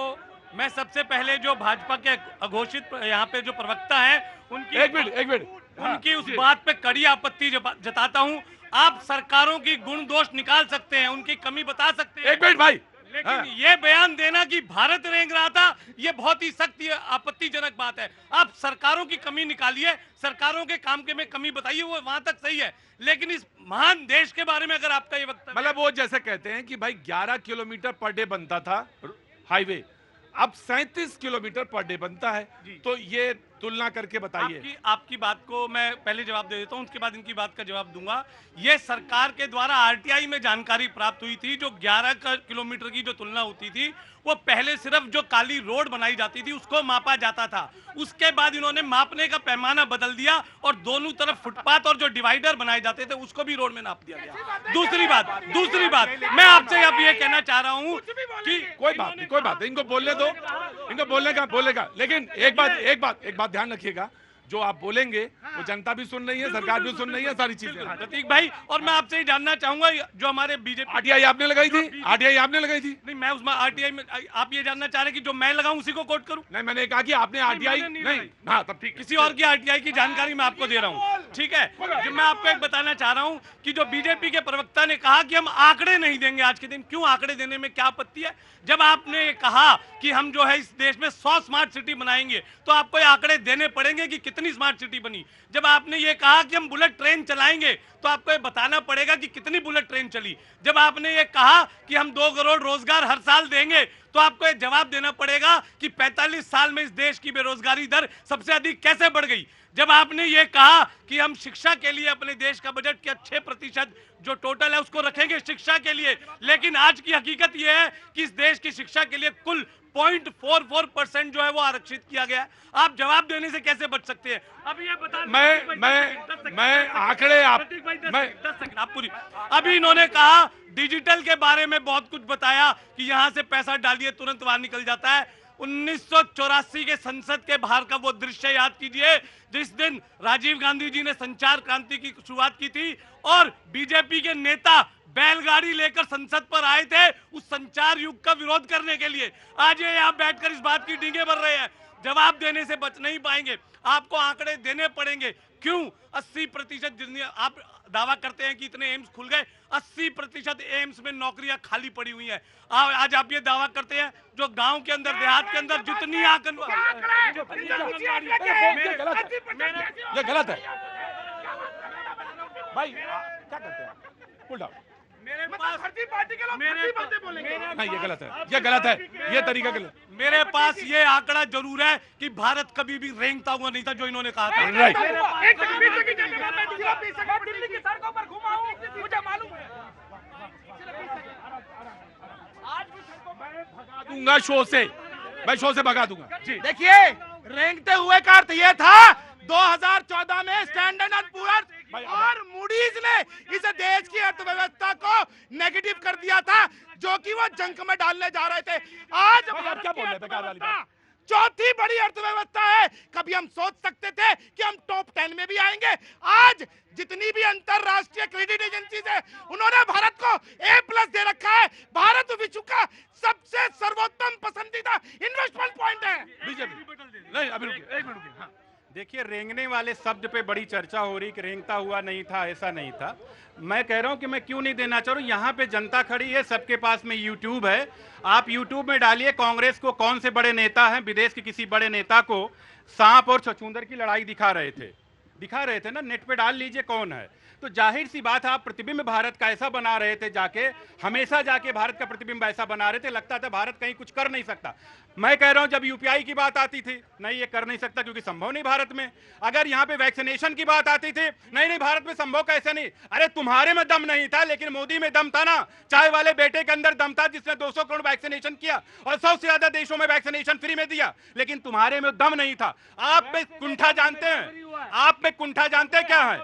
मैं सबसे पहले जो भाजपा के अघोषित यहाँ पे जो प्रवक्ता हैं उनकी एक मिनट उनकी उस बात पे कड़ी आपत्ति जताता हूँ। आप सरकारों की गुण दोष निकाल सकते हैं, उनकी कमी बता सकते हैं, एक मिनट भाई, लेकिन ये बयान देना कि भारत रेंग रहा था, ये बहुत ही सख्त आपत्तिजनक बात है। आप सरकारों की कमी निकालिए, सरकारों के काम के में कमी बताइए, वो वहां तक सही है, लेकिन इस महान देश के बारे में अगर आपका ये वक्तव्य, मतलब वो जैसे कहते हैं कि भाई 11 किलोमीटर पर डे बनता था हाईवे, अब 37 किलोमीटर पर डे बनता है, तो ये तुलना करके बताइए। आपकी बात को मैं पहले जवाब दे देता हूं, उसके बाद इनकी बात का जवाब दूंगा। ये सरकार के द्वारा आरटीआई में जानकारी प्राप्त हुई थी, जो 11 किलोमीटर की जो तुलना होती थी, वो पहले सिर्फ जो काली रोड बनाई जाती थी उसको मापा जाता था। उसके बाद इन्होंने मापने का पैमाना बदल दिया और दोनों तरफ फुटपाथ और जो डिवाइडर बनाए जाते थे उसको भी रोड में नाप दिया गया। दूसरी बात मैं आपसे अब ये कहना चाह रहा हूँ कि कोई बात नहीं, इनको बोलने दो, इनको बोलेगा, लेकिन एक बात ध्यान रखिएगा, जो आप बोलेंगे वो जनता भी सुन रही है, सरकार भी सुन रही है, सारी चीजें। प्रतीक भाई, और मैं आपसे ही जानना चाहूंगा, जो हमारे बीजेपी आरटीआई आपने लगाई थी, नहीं, मैं उसमें आरटीआई में, आप ये जानना चाह रहे हैं कि जो मैं लगाऊं उसी को कोट करूं? नहीं, मैंने कहा कि आपने आरटीआई नहीं, हाँ तब ठीक, किसी और की आरटीआई की जानकारी मैं आपको दे रहा हूं, ठीक है। जो मैं आपको एक बताना चाह रहा हूं कि जो बीजेपी के प्रवक्ता ने कहा कि हम आंकड़े नहीं देंगे आज के दिन, क्यों आंकड़े देने में क्या आपत्ति है? जब आपने कहा कि हम जो है इस देश में 100 स्मार्ट सिटी बनाएंगे, तो आपको ये आंकड़े देने पड़ेंगे कि कितनी स्मार्ट सिटी बनी। जब आपने ये कहा कि हम बुलेट ट्रेन चलाएंगे, तो आपको ये बताना पड़ेगा कि कितनी बुलेट ट्रेन चली। जब आपने ये कहा कि हम 2 करोड़ रोजगार हर साल देंगे, तो आपको ये जवाब देना पड़ेगा कि 45 साल में इस देश की बेरोजगारी दर सबसे अधिक कैसे बढ़ गई। जब आपने ये कहा कि हम शिक्षा के लिए अपने देश का बजट के 6% जो टोटल है उसको रखेंगे शिक्षा के लिए, लेकिन आज की हकीकत यह है कि इस देश की शिक्षा के लिए कुल 0.44% जो है वो आरक्षित किया गया है। आप जवाब देने से कैसे बच सकते हैं? अब ये बता, मैं आंकड़े आप पूरी, अभी इन्होंने कहा डिजिटल के बारे में बहुत कुछ बताया कि यहां से पैसा डालिए तुरंत बाहर निकल जाता है। 1984 के संसद के बाहर का वो दृश्य याद कीजिए, जिस दिन राजीव गांधी जी ने संचार क्रांति की शुरुआत की थी और बीजेपी के नेता बैलगाड़ी लेकर संसद पर आए थे उस संचार युग का विरोध करने के लिए। आज ये यहाँ बैठकर इस बात की डींगे भर रहे हैं, जवाब देने से बच नहीं पाएंगे, आपको आंकड़े देने पड़ेंगे। क्यों 80% जितनी आप दावा करते हैं कि इतने एम्स खुल गए, 80% एम्स में नौकरियां खाली पड़ी हुई हैं। आज आप ये दावा करते हैं जो गांव के अंदर, देहात के अंदर जितनी ये गलत है भाई, क्या करते हैं? पुल डाउन, मेरे पास नहीं, ये गलत है, ये तरीका गलत। मेरे पास ये आंकड़ा जरूर है कि भारत कभी भी रेंगता हुआ नहीं था, जो इन्होंने कहा था। राइट, दिल्ली की सड़कों पर घुमा हूं, मुझे मालूम है। आज भी सड़कों पर दूंगा शो से, मैं शो से भगा दूंगा जी। देखिए, रेंगते हुए का अर्थ यह था 2014 में स्टैंडर्ड एंड पुअर्स और मूडीज ने इस देश की अर्थव्यवस्था को नेगेटिव कर दिया था, जो कि वो जंक में डालने जा रहे थे। आज आप क्या बोल रहे हैं? बेकार वाली बात। चौथी बड़ी अर्थव्यवस्था है। कभी हम सोच सकते थे कि हम टॉप 10 में भी आएंगे। आज जितनी भी अंतरराष्ट्रीय क्रेडिट एजेंसीज है, उन्होंने भारत को A+ दे रखा है। भारत विश्व का सबसे सर्वोत्तम पसंदीदा इन्वेस्टमेंट पॉइंट है। बीजेपी नहीं, अभी रुकिए, एक मिनट रुकिए। हाँ, देखिए, रेंगने वाले शब्द पे बड़ी चर्चा हो रही कि रेंगता हुआ नहीं था, ऐसा नहीं था। मैं कह रहा हूं कि मैं क्यों नहीं देना चाह रहा हूं। यहाँ पे जनता खड़ी है, सबके पास में यूट्यूब है, आप यूट्यूब में डालिए कांग्रेस को कौन से बड़े नेता हैं, विदेश के किसी बड़े नेता को सांप और छछूंदर की लड़ाई दिखा रहे थे ना, नेट पे डाल लीजिए कौन है। तो जाहिर सी बात है, आप प्रतिबिंब भारत का ऐसा बना रहे थे, हमेशा जाके भारत का प्रतिबिंब ऐसा बना रहे थे, लगता था भारत कहीं कुछ कर नहीं सकता। मैं कह रहा हूं, जब यूपीआई की बात आती थी, नहीं ये कर नहीं सकता क्योंकि संभव नहीं भारत में। अगर यहाँ पे वैक्सीनेशन की बात आती थी, नहीं भारत में संभव कैसे नहीं। अरे तुम्हारे में दम नहीं था, लेकिन मोदी में दम था ना। चाय वाले बेटे के अंदर दम था, जिसने 200 करोड़ वैक्सीनेशन किया और 100 से ज्यादा देशों में वैक्सीनेशन फ्री में दिया, लेकिन तुम्हारे में दम नहीं था। आप में कुंठा जानते हैं, क्या है?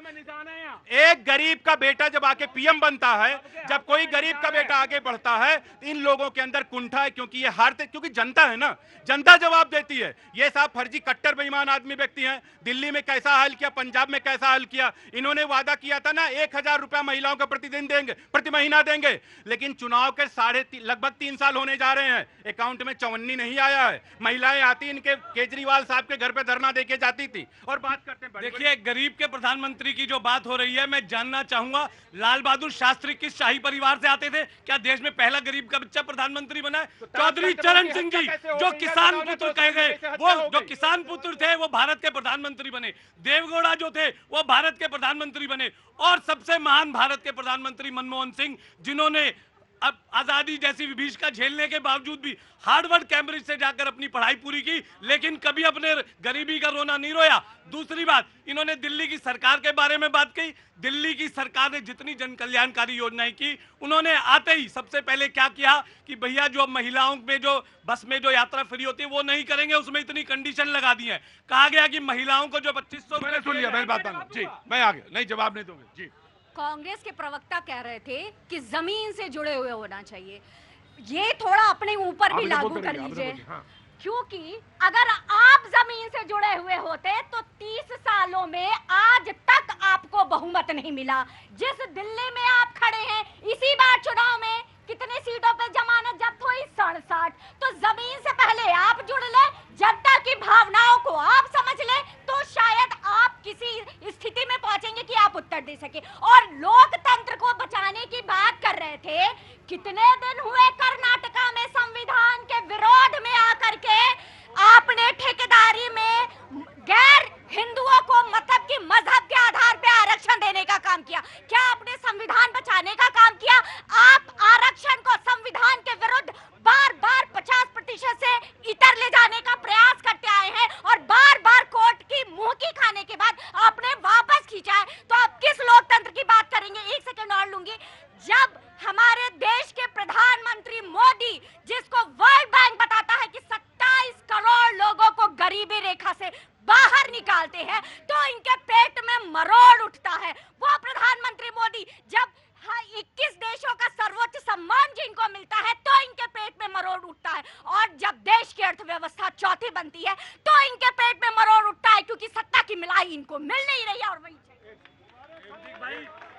एक गरीब का बेटा जब आके पीएम बनता है, जब कोई गरीब का बेटा आगे बढ़ता है, इन लोगों के अंदर कुंठा है, क्योंकि ये हारते, क्योंकि जनता है ना, जनता जवाब देती है। ये साहब फर्जी कट्टर बेईमान आदमी व्यक्ति हैं। दिल्ली में कैसा हल किया, पंजाब में कैसा हल किया। इन्होंने वादा किया था ना 1000 रुपया महिलाओं को प्रतिदिन देंगे, प्रति महीना देंगे, लेकिन चुनाव के लगभग 3 साल होने जा रहे हैं, अकाउंट में 54 नहीं आया है। महिलाएं आती इनके केजरीवाल साहब के घर पे धरना देके जाती थी। और बात करते हैं, देखिए गरीब के प्रधानमंत्री की जो बात हो रही है, मैं जानना चाहूंगा लाल बहादुर शास्त्री किस शाही परिवार से आते थे? क्या देश में पहला गरीब का बच्चा प्रधानमंत्री बना है? चौधरी चरण सिंह जी जो किसान पुत्र कहे गए, वो जो किसान पुत्र थे वो भारत के प्रधानमंत्री बने। देवगौड़ा जो थे वो भारत के प्रधानमंत्री बने। और सबसे महान भारत के प्रधानमंत्री मनमोहन सिंह, जिन्होंने अब आजादी जैसी विभीषिका झेलने के बावजूद भी हार्वर्ड कैम्ब्रिज से जाकर अपनी पढ़ाई पूरी की, लेकिन कभी अपने गरीबी का रोना नहीं रोया। दूसरी बात, इन्होंने दिल्ली की सरकार के बारे में बात की। दिल्ली की सरकार ने जितनी जन कल्याणकारी योजनाएं की, उन्होंने आते ही सबसे पहले क्या किया कि भैया जो महिलाओं में जो बस में जो यात्रा फ्री होती है वो नहीं करेंगे, उसमें इतनी कंडीशन लगा दी है। कहा गया कि महिलाओं को जो 2500 मैंने सुन लिया, मैं बात जी मैं आगे नहीं जवाब नहीं दूंगी जी। कांग्रेस के प्रवक्ता कह रहे थे कि जमीन से जुड़े हुए होना चाहिए, ये थोड़ा अपने ऊपर भी लागू कर लीजिए। क्योंकि अगर आप जमीन से जुड़े हुए होते तो 30 सालों में आज तक आपको बहुमत नहीं मिला। जिस दिल्ली में आप खड़े हैं, इसी बार चुनाव में कितनी सीटों पे जमानत जब्त हुई? 67। तो जमीन से पहले आप जुड़ ले, जनता की भावनाओं को आप समझ ले, तो शायद आप किसी स्थिति में पहुंचेंगे कि आप उत्तर दे सके। और लोकतंत्र को बचाने की बात कर रहे थे। कितने दिन हुए कर्नाटका में संविधान के विरोध में आकर के आपने ठेकेदारी में गैर हिंदुओं को मतलब कि मजहब के आधार पे आरक्षण देने का काम किया? क्या आपने संविधान बचाने का काम किया? आप आरक्षण को संविधान के विरुद्ध बार बार 50% से इतर ले जाने का प्रयास करते आए हैं और बार बार कोर्ट की मुंह की खाने के बाद आपने वापस खींचा है। तो आप किस लोकतंत्र की बात करेंगे? 1 सेकंड और लूंगी। जब हमारे देश के प्रधानमंत्री मोदी, जिसको वर्ल्ड बैंक बताता है कि 27 करोड़ लोगों को गरीबी रेखा से बाहर निकालते हैं, तो इनके पेट में मरोड़ उठता है। वो प्रधानमंत्री मोदी जब 21 देशों का सर्वोच्च सम्मान जिनको मिलता है, तो इनके पेट में मरोड़ उठता है। और जब देश की अर्थव्यवस्था चौथी बनती है, तो इनके पेट में मरोड़ उठता है, क्योंकि सत्ता की मिलाई इनको मिल नहीं रही है। और वही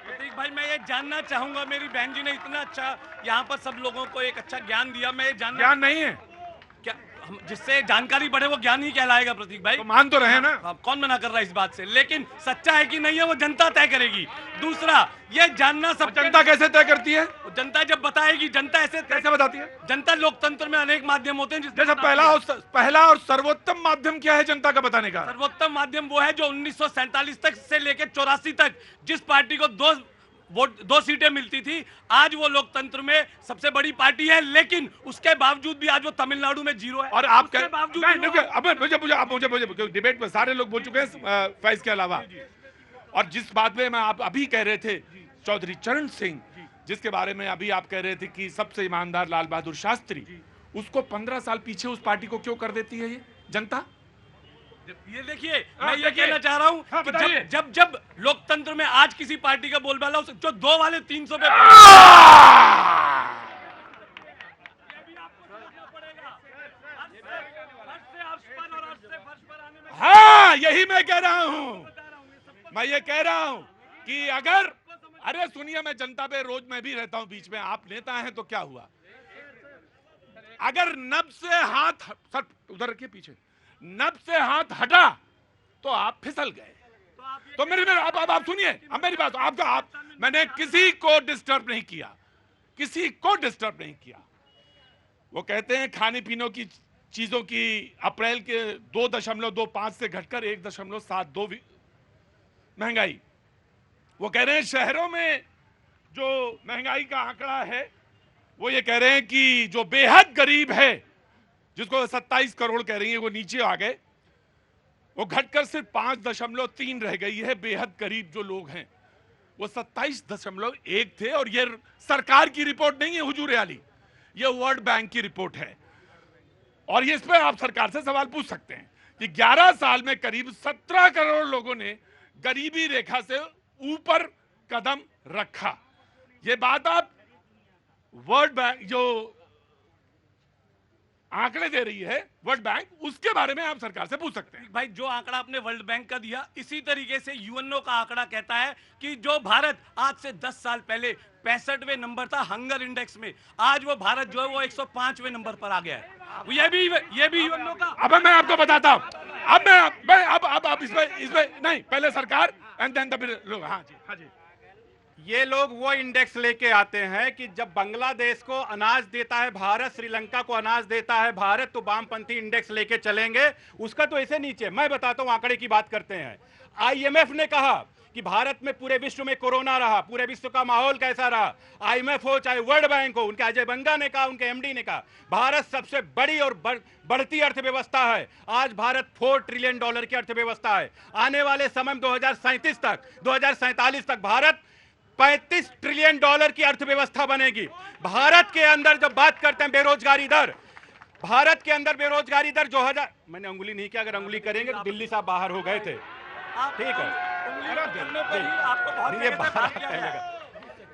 प्रतीक भाई, मैं ये जानना चाहूंगा, मेरी बहन जी ने इतना अच्छा यहाँ पर सब लोगों को एक अच्छा ज्ञान दिया, मैं ये जानना, ज्ञान नहीं है क्या जिससे जानकारी बढ़े वो ज्ञान ही कहलाएगा? प्रतीक भाई तो मान तो रहे ना, आप कौन मना कर रहा है इस बात से, लेकिन सच्चा है कि नहीं है वो जनता तय करेगी। दूसरा, ये जानना सब जनता कैसे तय करती है? जनता जब बताएगी। जनता ऐसे कैसे बताती है? जनता लोकतंत्र में अनेक माध्यम होते हैं, जैसे पहला और सर्वोत्तम माध्यम क्या है जनता का बताने का? सर्वोत्तम माध्यम वो है जो 1947 तक से लेकर 84 तक जिस पार्टी को 2 सीटें मिलती थी, आज वो लोकतंत्र में सबसे बड़ी पार्टी है, लेकिन उसके बावजूद भी आज वो तमिलनाडु में 0 है। और आप क्या बावजूद मुझे डिबेट में सारे लोग बोल चुके हैं फैज के अलावा। और जिस बात में आप अभी कह रहे थे, चौधरी चरण सिंह, जिसके बारे में अभी आप कह रहे थे कि सबसे ईमानदार लाल बहादुर शास्त्री, उसको 15 साल पीछे उस पार्टी को क्यों कर देती है ये जनता? ये देखिए, मैं ये कहना चाह रहा हूं कि जब लोकतंत्र में आज किसी पार्टी का बोलबाला जो 2 वाले 300 पे हाँ, यही मैं कह रहा हूं। मैं ये कह रहा हूं कि अगर, अरे सुनिए, मैं जनता पे रोज मैं भी रहता हूं बीच में, आप नेता हैं तो क्या हुआ? अगर नब से हाथ सर उधर के पीछे नब से हाथ हटा तो आप फिसल गए। तो आप सुनिए, अब मेरी बात, मैंने किसी को डिस्टर्ब नहीं किया, किसी को डिस्टर्ब नहीं किया। वो कहते हैं खाने पीने की चीजों की अप्रैल के 2.25 से घटकर 1.72 महंगाई। वो कह रहे हैं शहरों में जो महंगाई का आंकड़ा है, वो ये कह रहे हैं कि जो बेहद गरीब है, जिसको 27 करोड़ कह रही है, वो नीचे आ गए, वो घटकर सिर्फ 5.3 रह गई है। बेहद गरीब जो लोग हैं वो 27.1 थे। और ये सरकार की रिपोर्ट नहीं है हुजूर आली, ये वर्ल्ड बैंक की रिपोर्ट है। और ये इस पर आप सरकार से सवाल पूछ सकते हैं कि 11 साल में करीब 17 करोड़ लोगों ने गरीबी रेखा से ऊपर कदम रखा। ये बात आप वर्ल्ड बैंक जो आंकड़े दे रही है वर्ल्ड बैंक, उसके बारे में आप सरकार से पूछ सकते हैं। भाई जो आंकड़ा आपने वर्ल्ड बैंक का दिया, इसी तरीके से यूएनओ का आंकड़ा कहता है कि जो भारत आज से 10 साल पहले 65वें नंबर था हंगर इंडेक्स में, आज वो भारत जो है वो 105वें नंबर पर आ गया है। ये भी यूएनओ का। अब मैं आपको बताता हूं, अब मैं अब इसमें नहीं, पहले सरकार एंड देन द लोग। हाँ जी, हाँ जी। ये लोग वो इंडेक्स लेके आते हैं कि जब बांग्लादेश को अनाज देता है भारत, श्रीलंका को अनाज देता है भारत, तो वामपंथी इंडेक्स लेके चलेंगे। उसका तो ऐसे नीचे, मैं बताता हूं, आंकड़े की बात करते हैं। आईएमएफ ने कहा कि भारत में पूरे विश्व में कोरोना रहा, पूरे विश्व का माहौल कैसा रहा। आईएमएफ हो चाहे वर्ल्ड बैंक हो, उनके अजय बंगा ने कहा, उनके एमडी ने कहा, भारत सबसे बड़ी और बढ़ती अर्थव्यवस्था है। आज भारत $4 ट्रिलियन की अर्थव्यवस्था है। आने वाले समय में 2047 तक भारत $35 ट्रिलियन की अर्थव्यवस्था बनेगी। भारत के अंदर जब बात करते हैं बेरोजगारी दर, भारत के अंदर बेरोजगारी दर 2000, मैंने उंगली नहीं किया, अगर उंगली करेंगे तो दिल्ली साहब बाहर हो गए थे, ठीक है।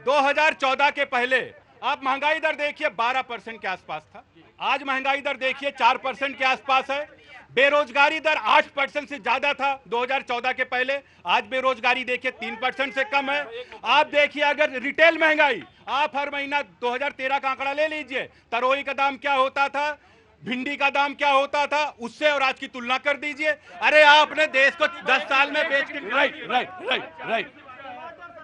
2014 के पहले आप महंगाई दर देखिए 12% के आसपास था, आज महंगाई दर देखिए 4% के आसपास है। बेरोजगारी दर 8% से ज्यादा था 2014 के पहले, आज बेरोजगारी देखिए 3% से कम है। आप देखिए अगर रिटेल महंगाई, आप हर महीना 2013 का आंकड़ा ले लीजिए, तरोई का दाम क्या होता था, भिंडी का दाम क्या होता था, उससे और आज की तुलना कर दीजिए। अरे आपने देश को 10 साल में बेच के। राइट।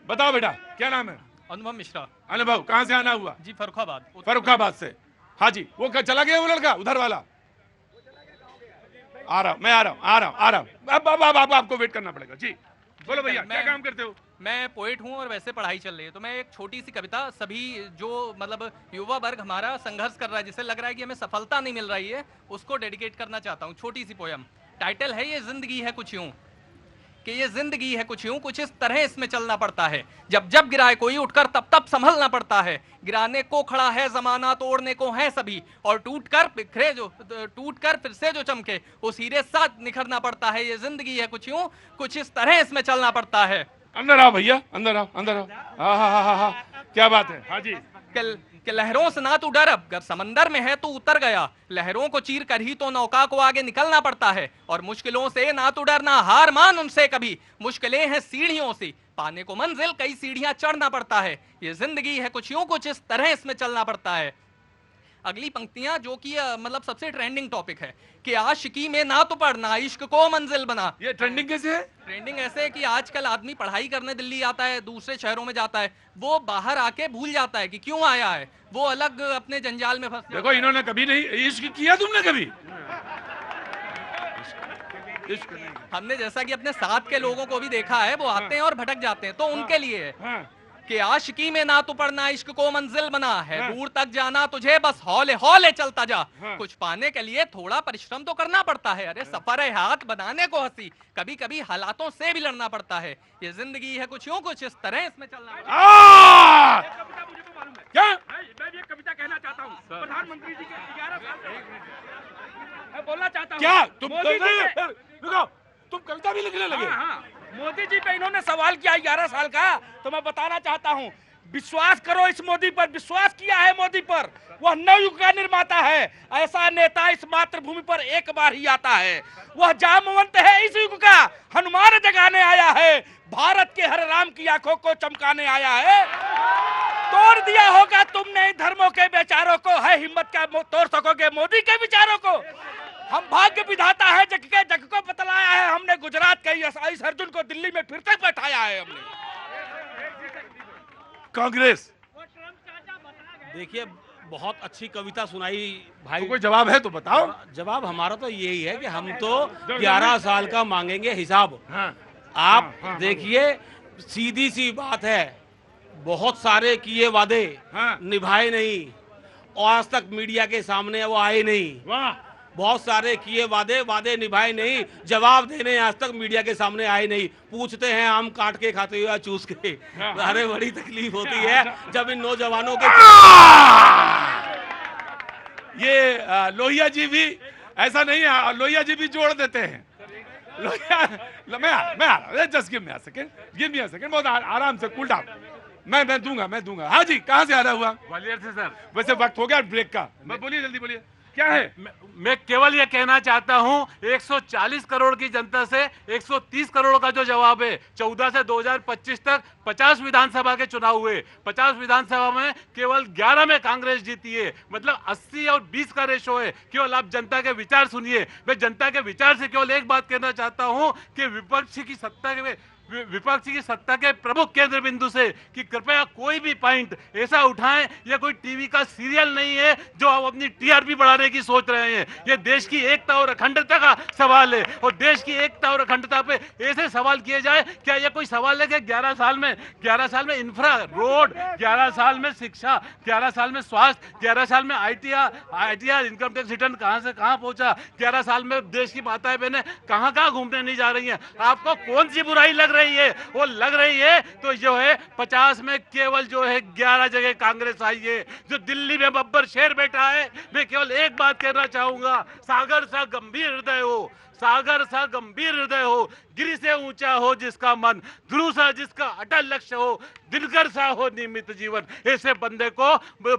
बताओ बेटा, क्या नाम है? अनुभव मिश्रा। अनुभव, कहां से आना हुआ? जी फर्रुखाबाद। फर्रुखाबाद से। हाँ जी, वो चला गया वो लड़का उधर वाला? आ रहा हूं। अब आपको वेट करना पड़ेगा। जी बोलो भैया, क्या काम करते हो? मैं पोएट हूं और वैसे पढ़ाई चल रही है, तो मैं एक छोटी सी कविता, सभी जो मतलब युवा वर्ग हमारा संघर्ष कर रहा है, जिससे लग रहा है कि हमें सफलता नहीं मिल रही है, उसको डेडिकेट करना चाहता हूं। छोटी सी पोयम, टाइटल है ये जिंदगी है कुछ यूं, कि ये जिंदगी है कुछ यूं, कुछ इस तरह इसमें चलना पड़ता है, जब जब गिराए कोई उठकर तब तब संभलना पड़ता है। गिराने को खड़ा है जमाना, तोड़ने को है सभी, और टूटकर फिर से जो चमके उस हीरे साथ निखरना पड़ता है। ये जिंदगी है कुछ यूं, कुछ इस तरह इसमें चलना पड़ता है। अंदर आओ भैया, अंदर आओ। हाँ, क्या बात है? हाँ जी। कि लहरों से ना तू डर, अब अगर समंदर में है तो उतर गया, लहरों को चीर कर ही तो नौका को आगे निकलना पड़ता है। और मुश्किलों से ना तू डरना, हार मान उनसे कभी, मुश्किलें हैं सीढ़ियों से, पाने को मंजिल कई सीढ़ियां चढ़ना पड़ता है। ये जिंदगी है कुछ यूं, कुछ इस तरह इसमें चलना पड़ता है। अगली पंक्तियां जो कि मतलब सबसे ट्रेंडिंग टॉपिक है कि आशिकी में ना तो पढ़ना, इश्क को मंजिल बना। ये ट्रेंडिंग कैसे है? ट्रेंडिंग ऐसे है कि आजकल आदमी पढ़ाई करने दिल्ली आता है, दूसरे शहरों में जाता है, वो बाहर आके भूल जाता है कि क्यों आया है, वो अलग अपने जंजाल में फंस। देखो इन्होंने कभी नहीं इश्क किया, तुमने कभी इश्क नहीं। हमने जैसा कि अपने साथ के लोगों को भी देखा है, वो आते हैं और भटक जाते हैं, तो उनके लिए है कि आशिकी में ना तो पढ़ना, इश्क को मंजिल बना है, दूर तक जाना तुझे बस हौले हौले चलता जा। कुछ पाने के लिए थोड़ा परिश्रम तो करना पड़ता है। अरे सफर है हाथ बनाने को हंसी, कभी कभी हालातों से भी लड़ना पड़ता है। ये जिंदगी है कुछ यूं, कुछ इस तरह इसमें चलना पड़ता है। क्या मैं भी एक कविता कहना चाहता हूँ प्रधानमंत्री जी के 11 साल से मैं बोलना चाहता हूँ। क्या तुम कविता भी लिखने लगे? हाँ, मोदी जी पे इन्होंने सवाल किया 11 साल का, तो मैं बताना चाहता हूँ, विश्वास करो इस मोदी पर, विश्वास किया है मोदी पर, वह नवयुग का निर्माता है। ऐसा नेता इस मातृभूमि पर एक बार ही आता है, वह जामवंत है इस युग का, हनुमान जगाने आया है, भारत के हर राम की आंखों को चमकाने आया है। तोड़ दिया होगा तुमने धर्मों के बेचारों को, है हिम्मत क्या तोड़ सकोगे मोदी के विचारों को। हम भाग्य विधाता है, जग को बतलाया है हमने, गुजरात के इस अर्जुन को दिल्ली में फिर से बैठाया है हमने। कांग्रेस देखिए बहुत अच्छी कविता सुनाई भाई। तो कोई जवाब है तो बताओ। जवाब हमारा तो यही है कि हम तो 11 साल का मांगेंगे हिसाब। आप देखिए सीधी सी बात है, बहुत सारे किए वादे निभाए नहीं, और आज तक मीडिया के सामने वो आए नहीं। बहुत सारे किए वादे निभाए नहीं, जवाब देने आज तक मीडिया के सामने आए नहीं। पूछते हैं आम काट के खाते हुए चूस के। अरे बड़ी तकलीफ होती है जब इन नौजवानों के। ये लोहिया जी भी ऐसा नहीं है, लोहिया जी भी जोड़ देते हैं। मैं आ रहा, just give me a second, बहुत आराम से, कूल डाउन। मैं दूंगा। हाँ जी, कहाँ से आ रहा हुआ? ग्वालियर से सर। वैसे वक्त हो गया ब्रेक का, मैं बोलिए, जल्दी बोलिए, क्या है? मैं केवल ये कहना चाहता हूं, 140 करोड़ की जनता से 130 करोड़ का जो जवाब है, 14 से 2025 तक 50 विधानसभा के चुनाव हुए, 50 विधानसभा में केवल 11 में कांग्रेस जीती है, मतलब 80 और 20 का रेशो है। केवल आप जनता के विचार सुनिए। मैं जनता के विचार से केवल एक बात कहना चाहता हूं कि विपक्ष की सत्ता के प्रमुख केंद्र बिंदु से कि कृपया कोई भी पॉइंट ऐसा उठाएं, यह कोई टीवी का सीरियल नहीं है जो आप अपनी टीआरपी बढ़ाने की सोच रहे हैं। यह देश की एकता और अखंडता का सवाल है, और देश की एकता और अखंडता पे ऐसे सवाल किए जाए, क्या यह कोई सवाल है कि 11 साल में इंफ्रा रोड, 11 साल में शिक्षा, 11 साल में स्वास्थ्य, 11 साल में आईटीआर इनकम टैक्स रिटर्न कहां से कहां पहुंचा, 11 साल में देश की माताएं बहनें कहां घूमने नहीं जा रही हैं? आपको कौन सी बुराई लग रही है? वो लग रही है तो जो है 50 में केवल जो है 11 जगह कांग्रेस आई है। जो दिल्ली में बब्बर शेर बैठा है, मैं केवल एक बात कहना चाहूंगा, सागर सा गंभीर हृदय हो, गिरि से ऊंचा हो जिसका मन, ध्रुव सा जिसका अटल लक्ष्य हो, दिनकर सा हो नियमित जीवन। ऐसे बंदे को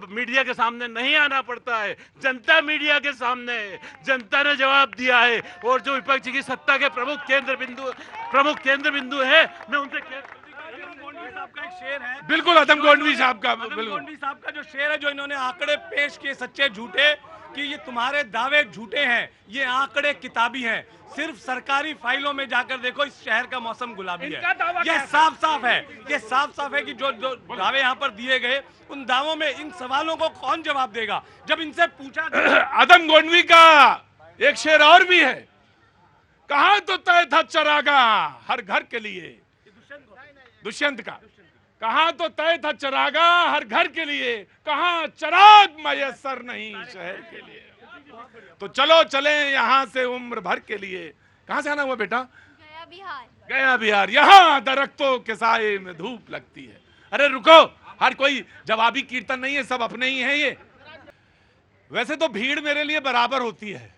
मीडिया के सामने नहीं आना पड़ता है, जनता मीडिया के सामने है, जनता ने जवाब दिया है। और जो विपक्ष की सत्ता के प्रमुख केंद्र बिंदु है, मैं उनसे साहब का एक शेर है, बिल्कुल आदम गोंडवी साहब का, गोंडवी साहब का जो शेर है, जो इन्होंने आंकड़े पेश किए सच्चे झूठे, कि ये तुम्हारे दावे झूठे हैं, ये आंकड़े किताबी हैं, सिर्फ सरकारी फाइलों में जाकर देखो, इस शहर का मौसम गुलाबी है। ये साफ साफ है कि जो दावे यहाँ पर दिए गए, उन दावों में इन सवालों को कौन जवाब देगा जब इनसे पूछा? आदम गोंडवी का एक शेर और भी है, कहां तो तय था चरागा हर घर के लिए, दुष्यंत का, कहां तो तय था चरागा हर घर के लिए, कहां चराग मयसर नहीं शहर के लिए। तो चलो चले यहां से उम्र भर के लिए। कहां से आना हुआ बेटा? गया बिहार। यहां दरख्तों के साए में धूप लगती है। अरे रुको, हर कोई जवाबी कीर्तन नहीं है, सब अपने ही हैं ये। वैसे तो भीड़ मेरे लिए बराबर होती है,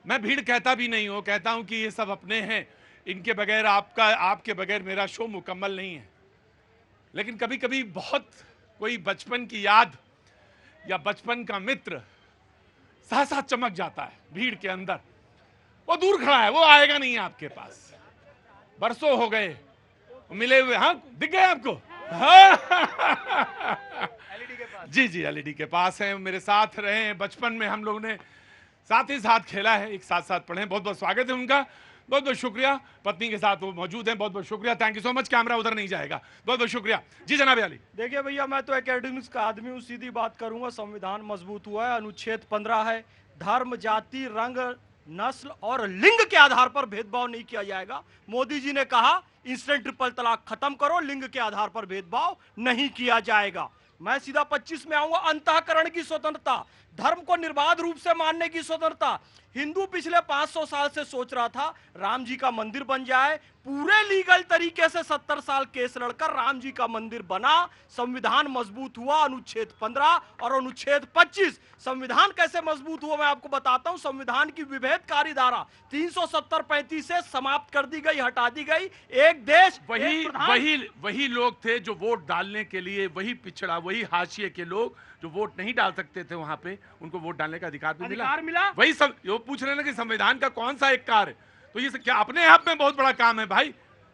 मैं भीड़ कहता भी नहीं हूं, कहता हूं कि ये सब अपने हैं, इनके बगैर आपके बगैर मेरा शो मुकम्मल नहीं है। लेकिन कभी कभी बहुत कोई बचपन की याद या बचपन का मित्र सहसा चमक जाता है भीड़ के अंदर। वो दूर खड़ा है, वो आएगा नहीं आपके पास, बरसों हो गए मिले हुए। हाँ, दिख गए आपको? हाँ। जी, एलईडी के पास हैं, मेरे साथ रहे हैं बचपन में, हम लोगों ने साथ ही साथ खेला है, एक साथ पढ़े। बहुत बहुत स्वागत है उनका, बहुत बहुत शुक्रिया। पत्नी के साथ वो मौजूद हैं, बहुत बहुत शुक्रिया, thank you so much. Camera उधर नहीं जाएगा, बहुत बहुत शुक्रिया जी। जनाब अली, देखिए भैया, मैं तो एकेडमिक्स का आदमी हूँ, सीधी बात करूंगा। संविधान मजबूत हुआ है, अनुच्छेद 15 है, धर्म, जाति, रंग, नस्ल और लिंग के आधार पर भेदभाव नहीं किया जाएगा। मोदी जी ने कहा इंस्टेंट ट्रिपल तलाक खत्म करो, लिंग के आधार पर भेदभाव नहीं किया जाएगा। मैं सीधा 25 में आऊंगा। अंतःकरण की स्वतंत्रता, धर्म को निर्बाध रूप से मानने की स्वतंत्रता। हिंदू पिछले 500 साल से सोच रहा था राम जी का मंदिर बन जाए, पूरे लीगल तरीके से 70 साल केस लड़कर राम जी का मंदिर बना, संविधान मजबूत हुआ। अनुच्छेद 15 और अनुच्छेद 25। संविधान कैसे मजबूत हुआ मैं आपको बताता हूं। संविधान की विभेदकारी धारा 370-35 से समाप्त कर दी गई, हटा दी गई। एक देश, वही लोग थे जो वोट डालने के लिए, वही पिछड़ा, वही हाशिए के लोग जो वोट नहीं डाल सकते थे, वहां पे उनको वोट डालने का अधिकार भी मिला। वही सब वो पूछ रहे हैं कि संविधान का कौन सा एक कार्य, तो ये क्या अपने आप में बहुत बड़ा काम है भाई।